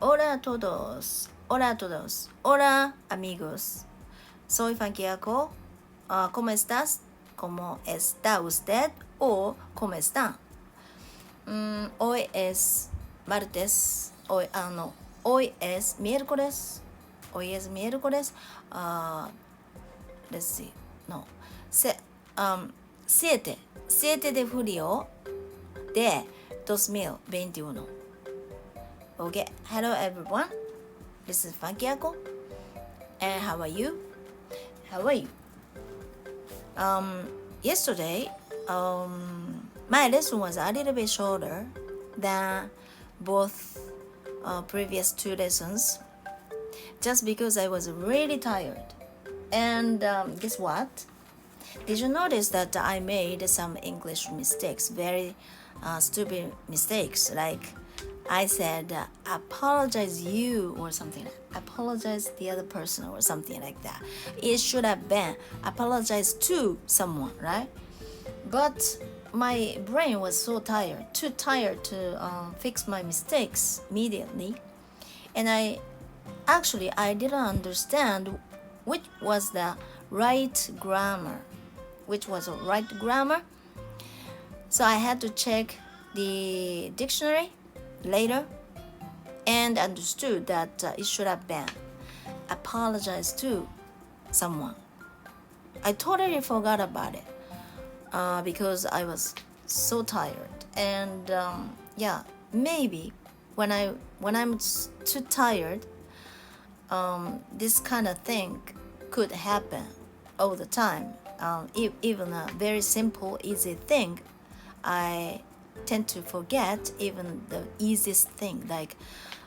Hola a todos. Hola a todos. Hola amigos. Soy Funky Aco. ¿Cómo estás? ¿Cómo está usted? ¿O cómo están? Hoy es martes. Hoy es miércoles. Hoy es miércoles. Let's see. No. 7 de julio de 2021. Okay. Hello everyone. This is Funky Aco. And how are you? How are you? Yesterday, my lesson was a little bit shorter than both previous two lessons, just because I was really tired. And guess what? Did you notice that I made some English mistakes, very stupid mistakes, like I said apologize you or something, apologize the other person or something like that. It should have been apologize to someone, right? But my brain was so tired, too tired to fix my mistakes immediately. And I didn't understand which was the right grammar. So I had to check the dictionary later and understood that it should have been apologize to someone. I totally forgot about it because I was so tired. And maybe when I'm too tired, this kind of thing could happen all the time. Even a very simple, easy thing, I tend to forget even the easiest thing, like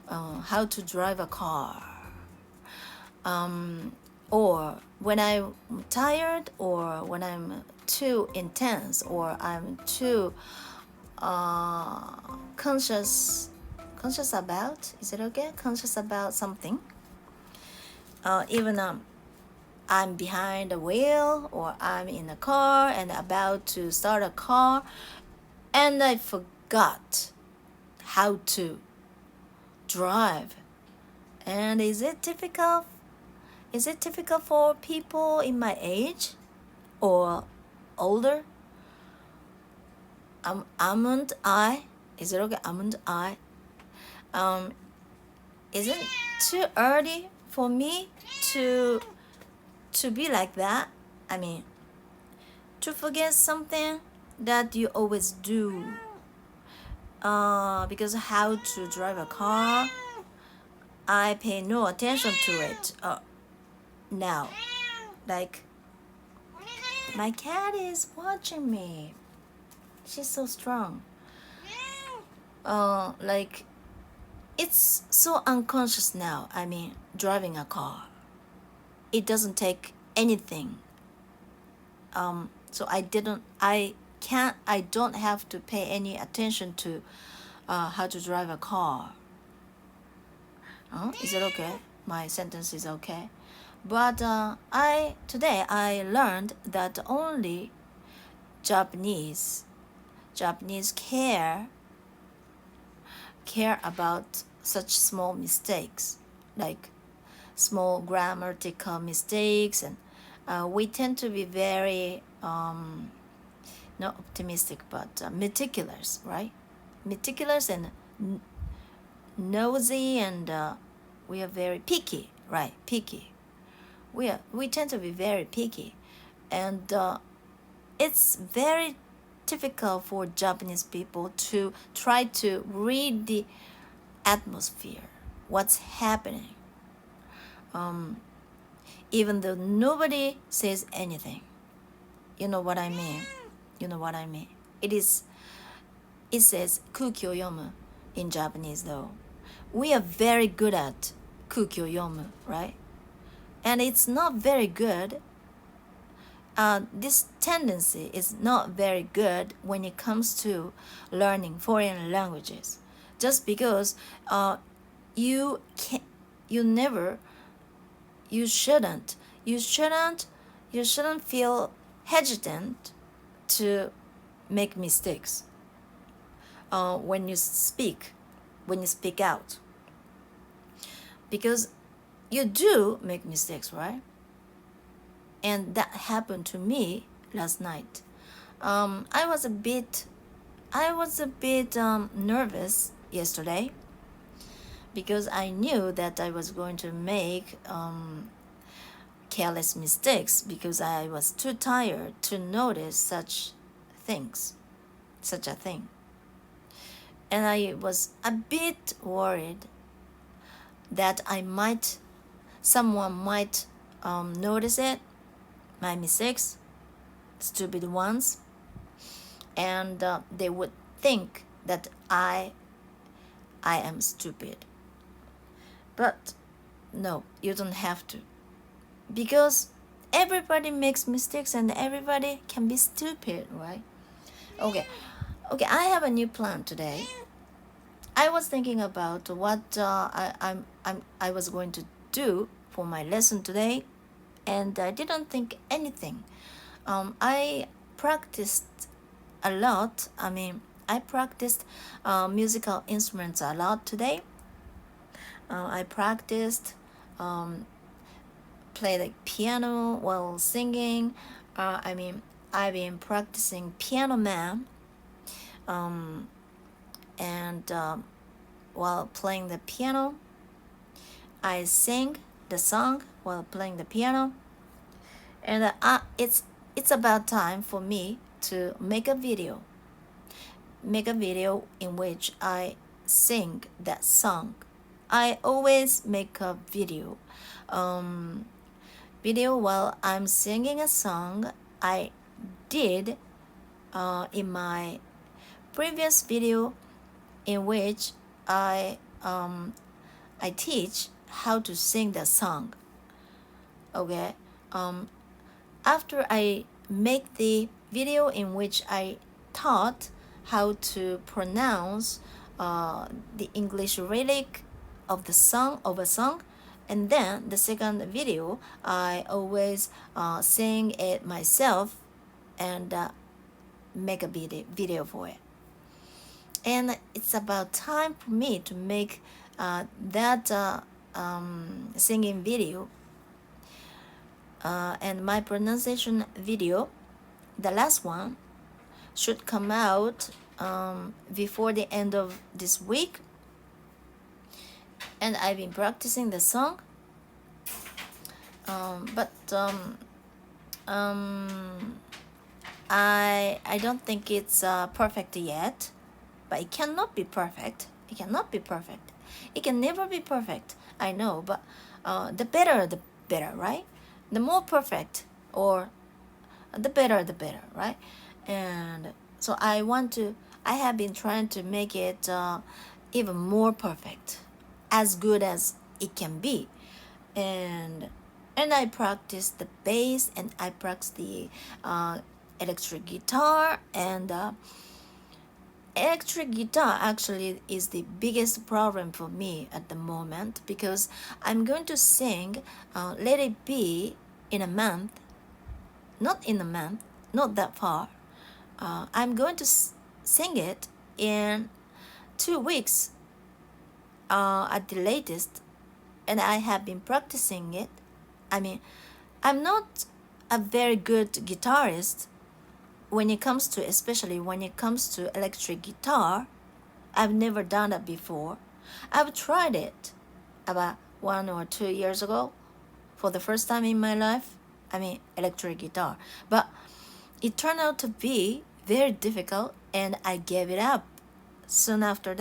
how to drive a car. Or when I'm tired, or when I'm too intense, or I'm too conscious about, is it okay? Conscious about something. Even I'm behind the wheel, or I'm in a car and about to start a car, and I forgot how to drive. And is it typical for people in my age or older? Amount I? Is it okay? Amount I? Is it too early for me to be like that? I mean, to forget something that you always do. Because how to drive a car, I pay no attention to it now. Like, my cat is watching me. She's so strong. Like, it's so unconscious now. I mean, driving a car. It doesn't take anything. So I don't have to pay any attention to how to drive a car. Is it okay? My sentence is okay. But today I learned that only Japanese care about such small mistakes, like small grammatical mistakes, and we tend to be very not optimistic, but meticulous, right? Meticulous and nosy, and we are very picky, right? Picky. We tend to be very picky, and it's very typical for Japanese people to try to read the atmosphere, what's happening, even though nobody says anything. You know what I mean? It says 空気を読む in Japanese, though. We are very good at 空気を読む, right? And it's not very good. This tendency is not very good when it comes to learning foreign languages. Just because you shouldn't feel hesitant to make mistakes when you speak out. because you do make mistakes, right? And that happened to me last night. I was a bit nervous yesterday because I knew that I was going to make careless mistakes because I was too tired to notice such a thing. And I was a bit worried that someone might notice it, my mistakes, stupid ones, and they would think that I am stupid. But no, you don't have to, because everybody makes mistakes and everybody can be stupid, right? Okay, I have a new plan today. I was thinking about what I was going to do for my lesson today, and I didn't think anything. I practiced a lot. I practiced musical instruments a lot today. I practiced play the piano while singing. I've been practicing Piano Man, and while playing the piano, I sing the song while playing the piano. And it's about time for me to make a video in which I sing that song. I always make a video while I'm singing a song. I did in my previous video in which I teach how to sing the song. Okay. After I make the video in which I taught how to pronounce the English lyric of a song, and then the second video I always sing it myself and make a video for it. And it's about time for me to make that singing video. And my pronunciation video, the last one, should come out before the end of this week. And I've been practicing the song, but I don't think it's perfect yet. But it cannot be perfect. It can never be perfect. I know, but the better, right? The more perfect, or the better, right? And so I have been trying to make it even more perfect, as good as it can be. And I practice the bass, and I practice the electric guitar, and electric guitar actually is the biggest problem for me at the moment, because I'm going to sing Let It Be in a month. Not that far. I'm going to sing it in 2 weeks at the latest, and I have been practicing it. I'm not a very good guitarist especially when it comes to electric guitar. I've never done that before. I've tried it about 1 or 2 years ago for the first time in my life. Electric guitar. But it turned out to be very difficult, and I gave it up soon after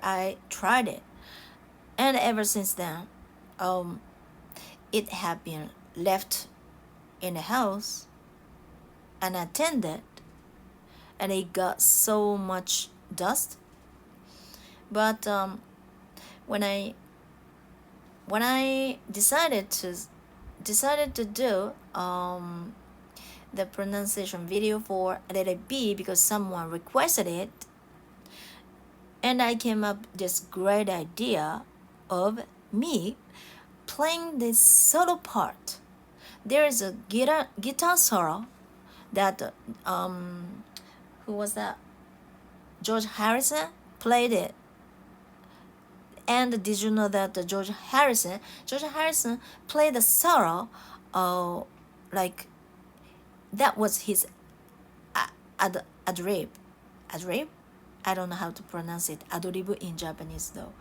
I tried it. And ever since then, it had been left in the house unattended, and it got so much dust. But when I decided to do the pronunciation video for Let It Be because someone requested it, and I came up with this great idea of me playing this solo part. There is a guitar solo that who was that? George Harrison played it And did you know that George Harrison played the solo, like that was his adlib. I don't know how to pronounce it. Adlib in Japanese though.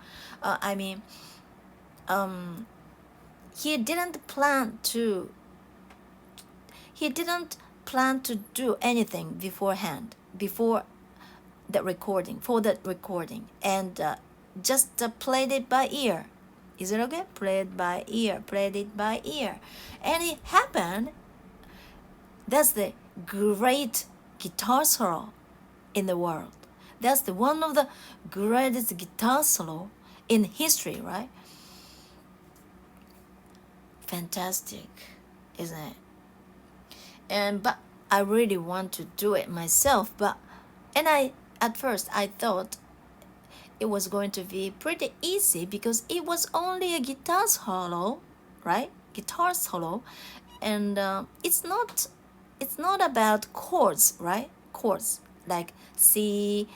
He didn't plan to do anything beforehand, before the recording, and just played it by ear. Is it okay? Played it by ear. And it happened. That's the great guitar solo in the world. That's one of the greatest guitar solo in history, right? Fantastic, isn't it? But I really want to do it myself. At first I thought it was going to be pretty easy because it was only a guitar solo, right? Guitar solo, and it's not about chords, right? Chords like C,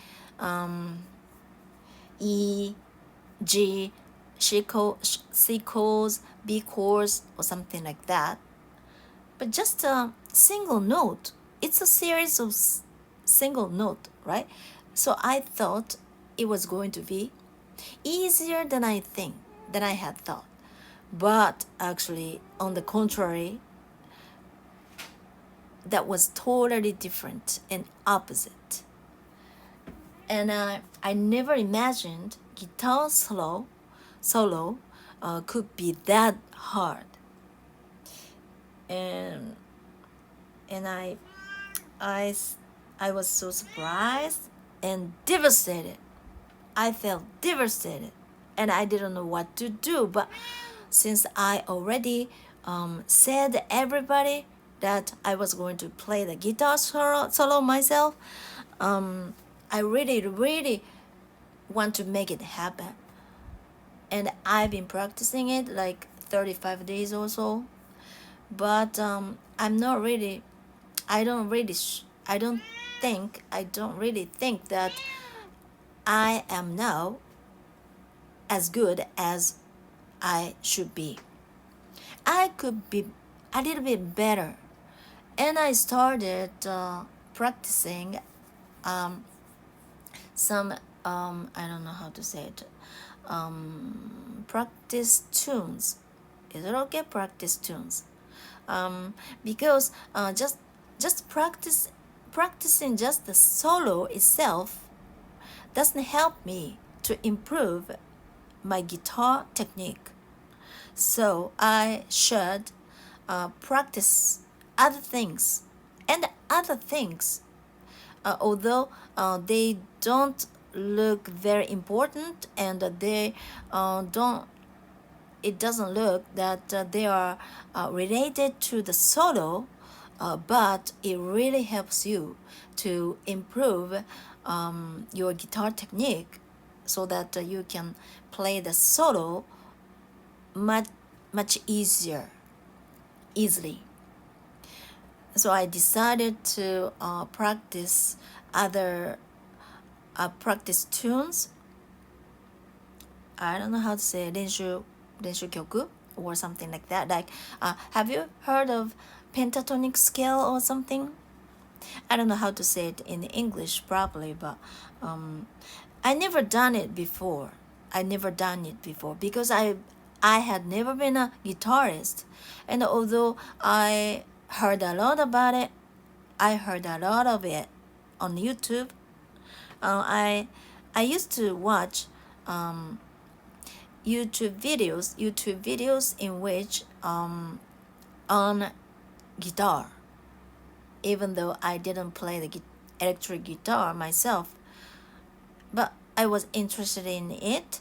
E, G, C chords, B chords, or something like that. But just a single note. It's a series of single note, right? So I thought it was going to be easier than I had thought. But actually, on the contrary, that was totally different and opposite. And I never imagined guitar solo could be that hard. And I was so surprised and devastated. I felt devastated, and I didn't know what to do. But since I already said to everybody that I was going to play the guitar solo myself, I really want to make it happen. And I've been practicing it like 35 days or so. But I don't really think that I am now as good as I should be. I could be a little bit better. And I started practicing some I don't know how to say it, practice tunes. Is it okay? Practice tunes. Because just practicing just the solo itself doesn't help me to improve my guitar technique. So I should practice other things. And other things, although they don't look very important, and it doesn't look that they are related to the solo, but it really helps you to improve your guitar technique so that you can play the solo much easily. So I decided to practice other practice tunes. I don't know how to say 練習曲 or something like that. Like, have you heard of pentatonic scale or something? I don't know how to say it in English properly, but I never done it before because I had never been a guitarist. And although I heard a lot about it, I heard a lot of it on YouTube. I used to watch YouTube videos in which on guitar, even though I didn't play the electric guitar myself, but I was interested in it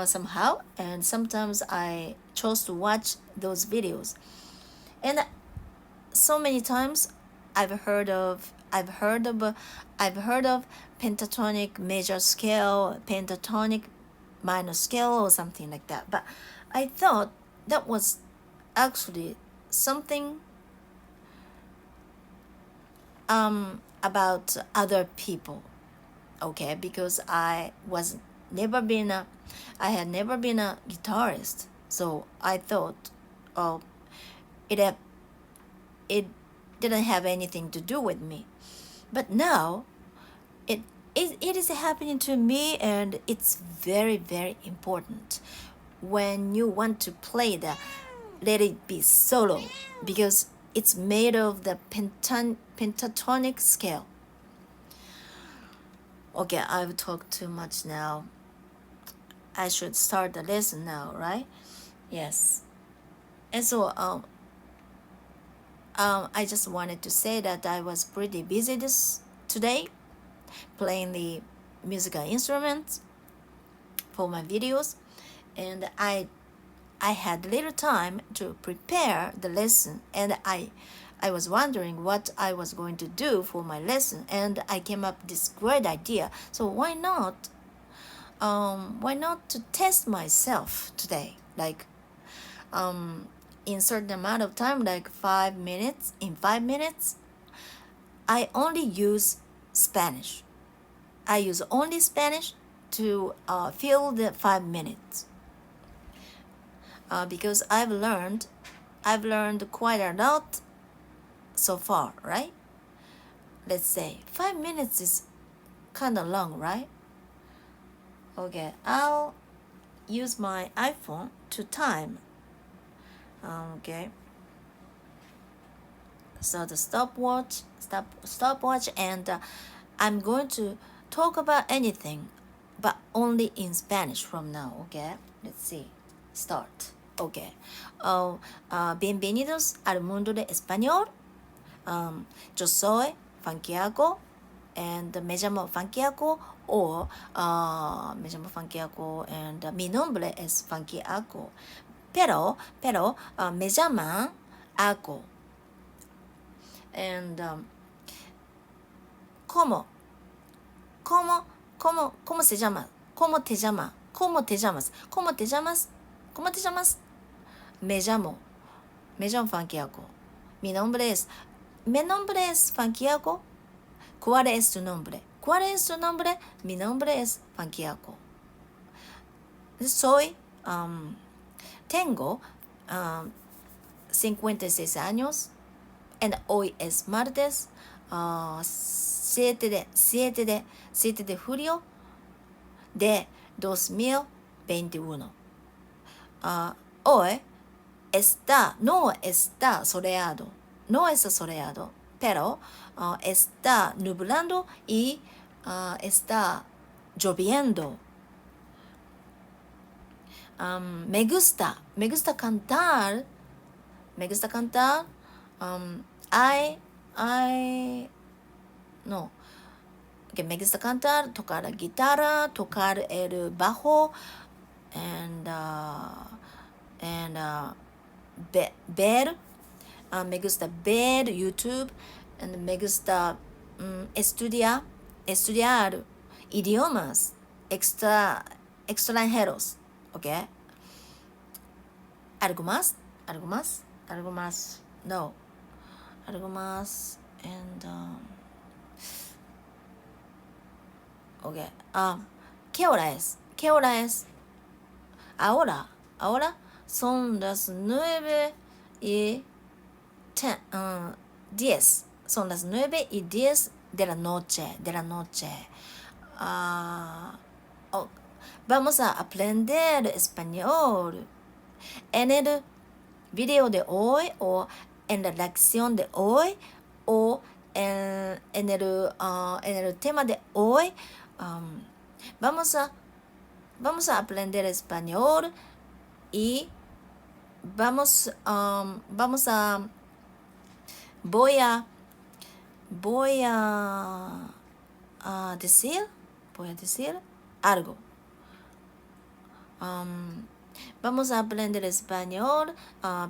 somehow, and sometimes I chose to watch those videos. And so many times I've heard of pentatonic major scale, pentatonic minor scale, or something like that. But I thought that was actually something about other people, okay? Because I was had never been a guitarist, so I thought, oh, it didn't have anything to do with me. But now, it is happening to me, and it's very, very important when you want to play the Let It Be solo, because it's made of the pentatonic scale. Okay, I've talked too much now. I should start the lesson now, right? Yes. And so I just wanted to say that I was pretty busy today playing the musical instruments for my videos, and I had little time to prepare the lesson, and I was wondering what I was going to do for my lesson, and I came up with this great idea. So why not to test myself today, like in certain amount of time, like 5 minutes. In 5 minutes, I only use Spanish. I use only Spanish to fill the 5 minutes. Because I've learned quite a lot so far, right? Let's say 5 minutes is kind of long, right? Okay, I'll use my iPhone to time. Okay. So the stopwatch, and I'm going to talk about anything, but only in Spanish from now. Okay. Let's see. Start. Okay. Bienvenidos al mundo de español. Yo soy Funky Aco, and me llamo Funky Aco, or me llamo Funky Aco, and mi nombre es Funky Aco. Pero me llaman Aco. And ¿cómo se llama? ¿Cómo te llamas? Me llamo Funky Aco. Mi nombre es Funky Aco. ¿Cuál es tu nombre? Mi nombre es Funky Aco. Tengo 56 años, and hoy es martes 7 de julio de 2021. Hoy no está soleado, pero está nublando y está lloviendo. Me gusta cantar. Me gusta cantar, tocar la guitarra, tocar el bajo, and ver. Me gusta ver YouTube, and me gusta estudiar idiomas extranjeros. Okay. ¿Algo más? No. Algo más. And okay. ¿Qué hora es? Ahora son las 9:10. Son las 9:10 de la noche. Vamos a aprender español. En el video de hoy, o en la lección de hoy, o en el tema de hoy, vamos a aprender español, y voy a decir algo. Vamos a aprender español,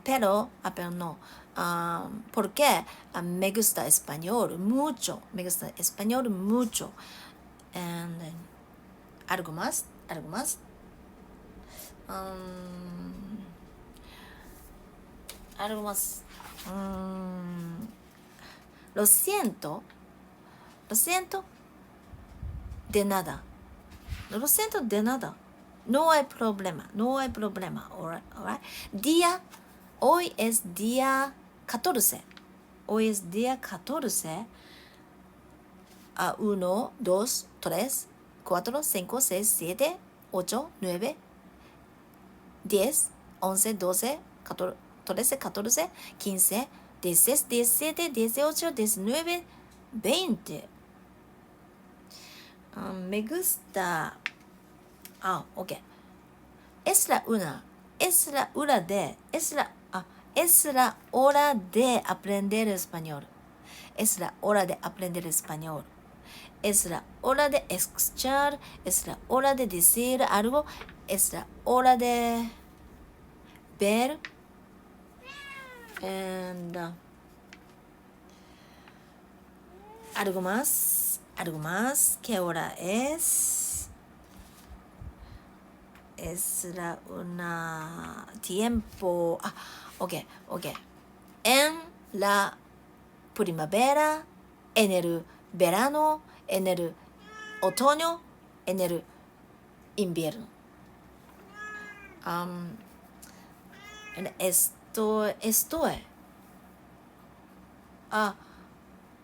pero no. Porque me gusta español mucho. And algo más. Lo siento de nada. Lo siento de nada. No hay problema. No hay problema. Alright. Día, hoy es día 14. Hoy es día 14. 1, 2, 3, 4, 5, 6, 7, 8, 9, 10, 11, 12, 14, 13, 14, 15, 16, 17, 18, 19, 20. Me gusta. Ok. Es la una. Es la hora de. Es la hora de aprender español. Es la hora de aprender español. Es la hora de escuchar. Es la hora de decir algo. Es la hora de ver. And algo más. ¿Qué hora es? Es la una tiempo. Ok. En la primavera, en el verano, en el otoño, en el invierno. Estoy.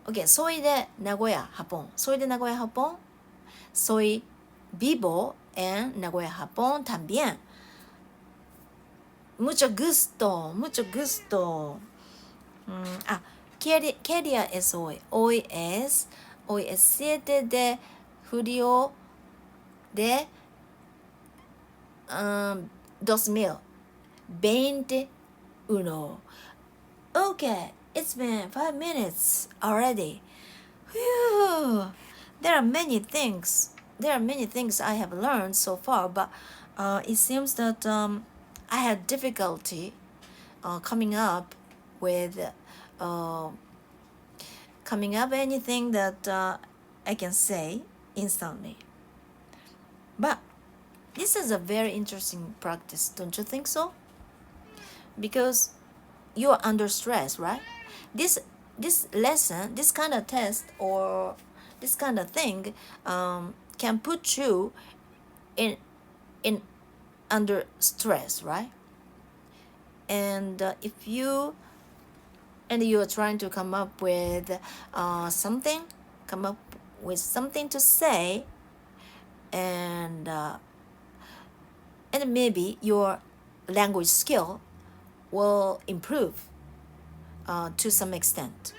Ok, soy de Nagoya, Japón. Soy vivo en Nagoya, Japón también. Mucho gusto. ¿Qué día es hoy? Hoy es 7 de julio de 2021. Okay, it's been 5 minutes already. Whew. There are many things I have learned so far, but it seems that I had difficulty coming up anything that I can say instantly. But this is a very interesting practice, don't you think so? Because you are under stress, right? This lesson, this kind of test or this kind of thing can put you in under stress, right? And if you are trying to come up with something to say, and maybe your language skill will improve to some extent,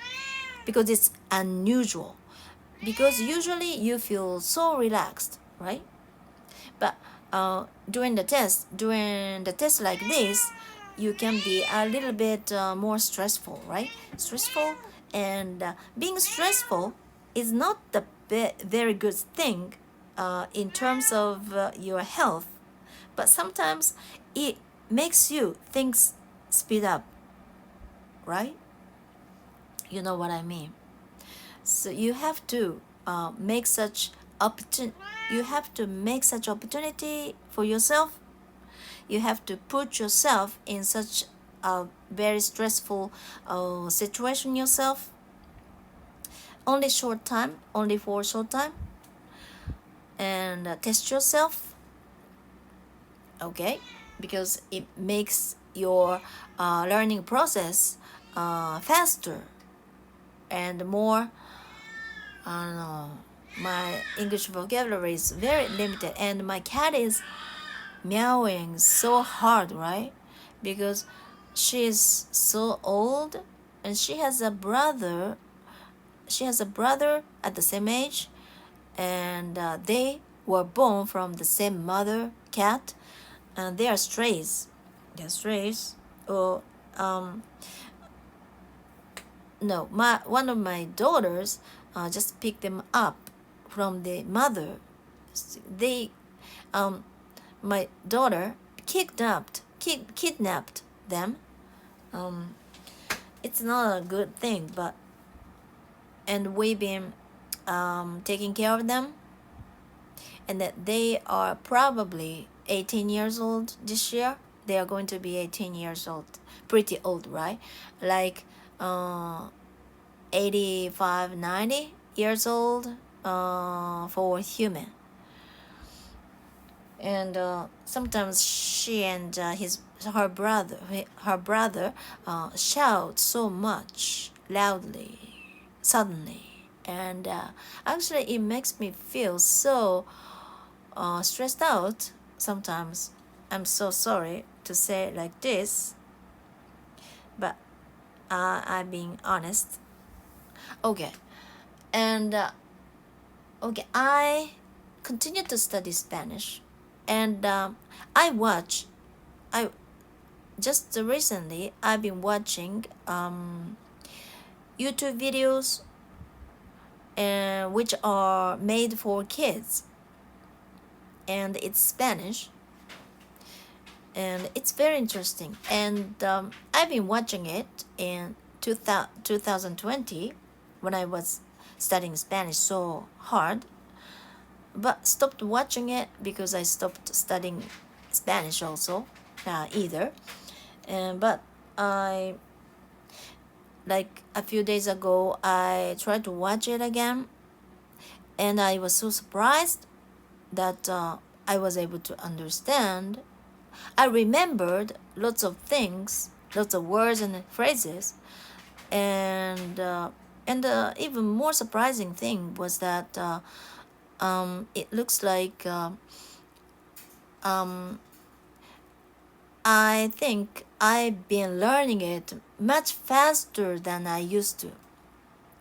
because it's unusual, because usually you feel so relaxed, right? But during the test like this, you can be a little bit more stressful, right? And being stressful is not the very good thing in terms of your health, but sometimes it makes you things speed up, right? You know what I mean? So you have to make such opportunity for yourself. You have to put yourself in such a very stressful situation yourself. Only for a short time, and test yourself. Okay, because it makes your learning process faster and more. I don't know. My English vocabulary is very limited, and my cat is meowing so hard, right? Because she is so old, and she has a brother at the same age, and they were born from the same mother cat, and they are strays. One of my daughters just picked them up from the mother. My daughter kidnapped them. It's not a good thing, and we've been taking care of them, and that they are probably 18 years old this year. They are going to be 18 years old. Pretty old, right? Like 85, 90 years old for human. and sometimes she and her brother shout so much loudly suddenly, and actually it makes me feel so stressed out sometimes. I'm so sorry to say it like this, but I'm being honest. Okay, and okay, I continue to study Spanish, and I just recently I've been watching YouTube videos which are made for kids, and it's Spanish, and it's very interesting, and I've been watching it in 2020 when I was studying Spanish so hard, but stopped watching it because I stopped studying Spanish also either. But I, like a few days ago, I tried to watch it again, and I was so surprised that I was able to understand. I remembered lots of things, lots of words and phrases, and even more surprising thing was that it looks like I think I've been learning it much faster than I used to.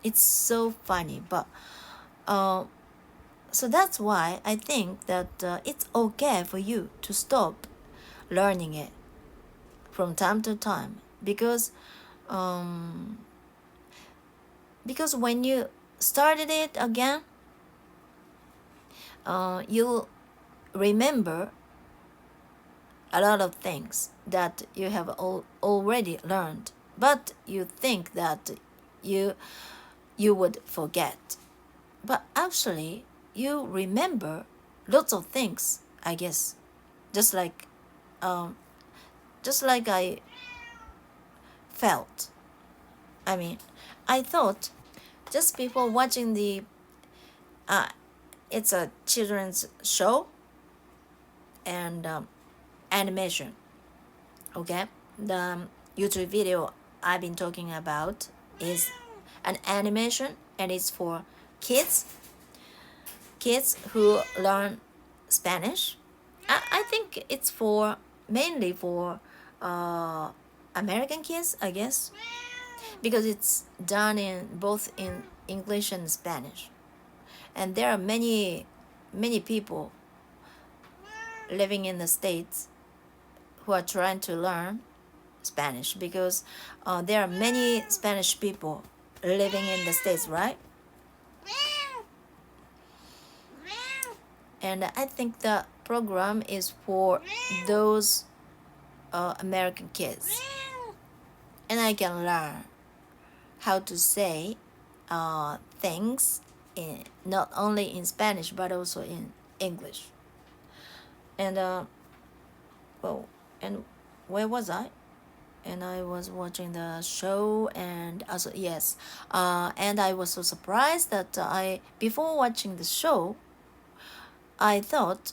It's so funny, but so that's why I think that it's okay for you to stop learning it from time to time, because when you started it again, you'll remember a lot of things that you have already learned, but you think that you would forget, but actually you remember lots of things, I guess, just like I felt. I mean, I thought just before watching the it's a children's show and animation. Okay, the YouTube video I've been talking about is an animation, and it's for kids who learn Spanish. I think it's mainly for American kids, I guess, because it's done in both in English and Spanish, and there are many people living in the States who are trying to learn Spanish, because there are many Spanish people living in the States, right? And I think the program is for those American kids, and I can learn how to say things not only in Spanish but also in English. And and where was I? And I was watching the show, and also yes, and I was so surprised that before watching the show, I thought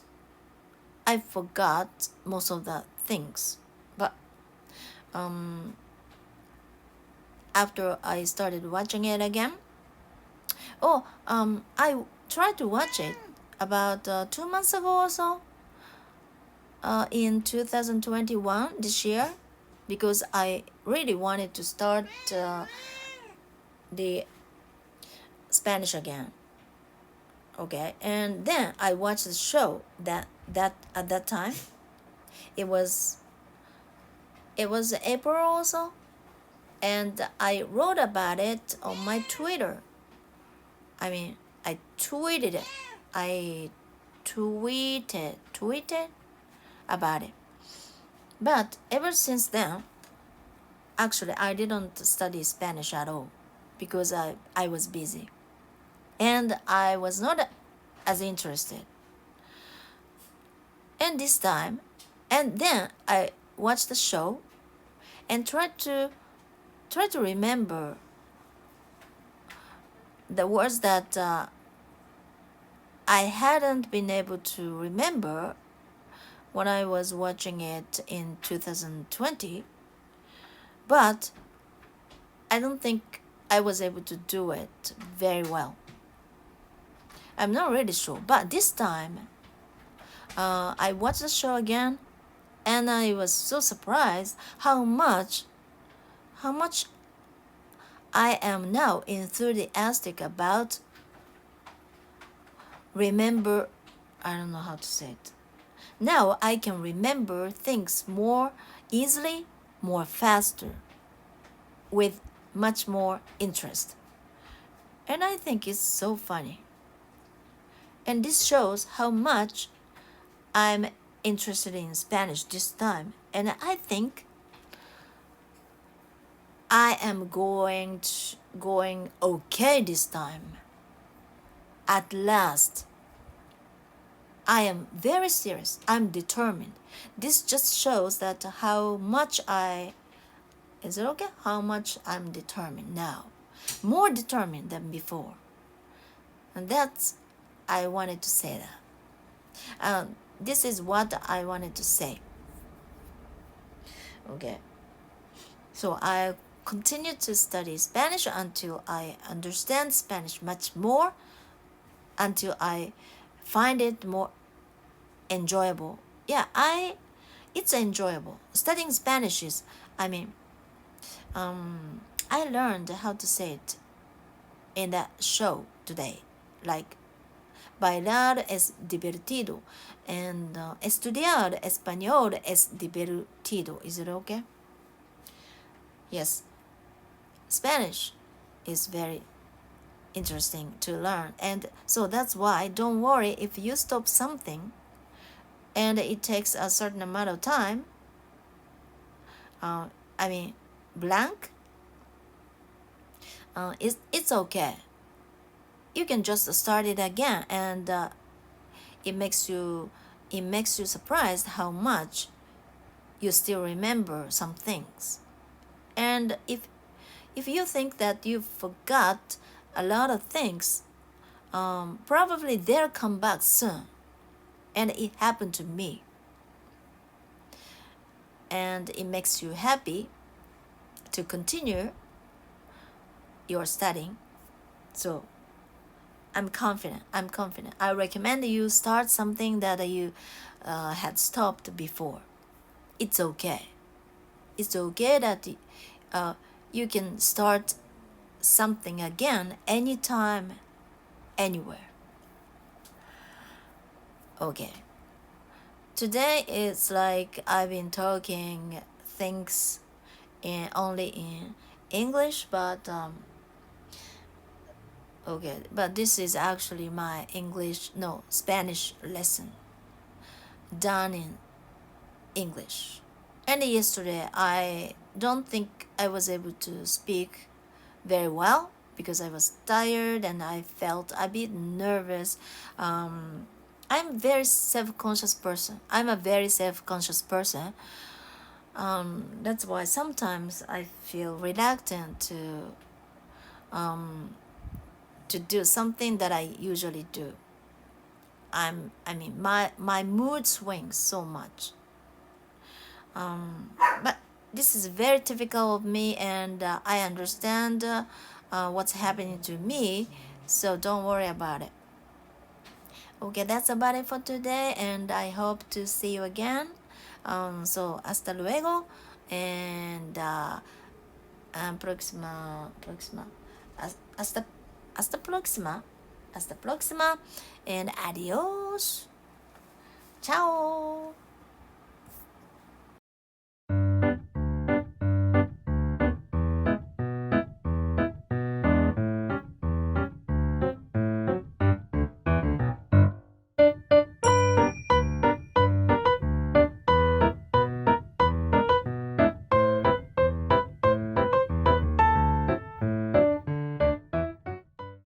I forgot most of the things, but after I started watching it again, I tried to watch it about 2 months ago or so, in 2021, this year, because I really wanted to start the Spanish again. Okay, and then I watched the show that at that time it was April also, and I wrote about it on my Twitter. I mean, I tweeted it. I tweeted about it. But ever since then, actually, I didn't study Spanish at all because I was busy, and I was not as interested. And this time, and then I watched the show and tried to remember the words that I hadn't been able to remember when I was watching it in 2020, but I don't think I was able to do it very well. I'm not really sure, but this time I watched the show again, and I was so surprised how much I am now enthusiastic about remember. I don't know how to say it. Now I can remember things more easily, more faster, with much more interest. And I think it's so funny. And this shows how much I'm interested in Spanish this time. And I think I am going okay this time. At last. I am very serious. I'm determined. This just shows that how much is it okay? How much I'm determined now. More determined than before. And I wanted to say that. This is what I wanted to say. Okay. So I continue to study Spanish until I understand Spanish much more, until I find it more enjoyable. Yeah, it's enjoyable. Studying Spanish is, I learned how to say it in that show today. Like, bailar es divertido and estudiar español es divertido. Is it okay? Yes. Spanish is very interesting to learn, and so that's why don't worry if you stop something and it takes a certain amount of time. Blank. It's okay. You can just start it again, and it makes you surprised how much you still remember some things. And if you think that you forgot a lot of things, probably they'll come back soon. And it happened to me. And it makes you happy to continue your studying. So I'm confident. I recommend you start something that you had stopped before. It's okay. It's okay that you can start something again anytime, anywhere. Okay. Today it's like I've been talking things only in English, but okay, but this is actually my Spanish lesson done in English. And yesterday I don't think I was able to speak very well because I was tired and I felt a bit nervous. I'm a very self-conscious person. That's why sometimes I feel reluctant to do something that I usually do. My mood swings so much. But this is very typical of me, and I understand what's happening to me, so don't worry about it. Okay, that's about it for today, and I hope to see you again. So hasta luego, and hasta próxima, and adiós. Chao.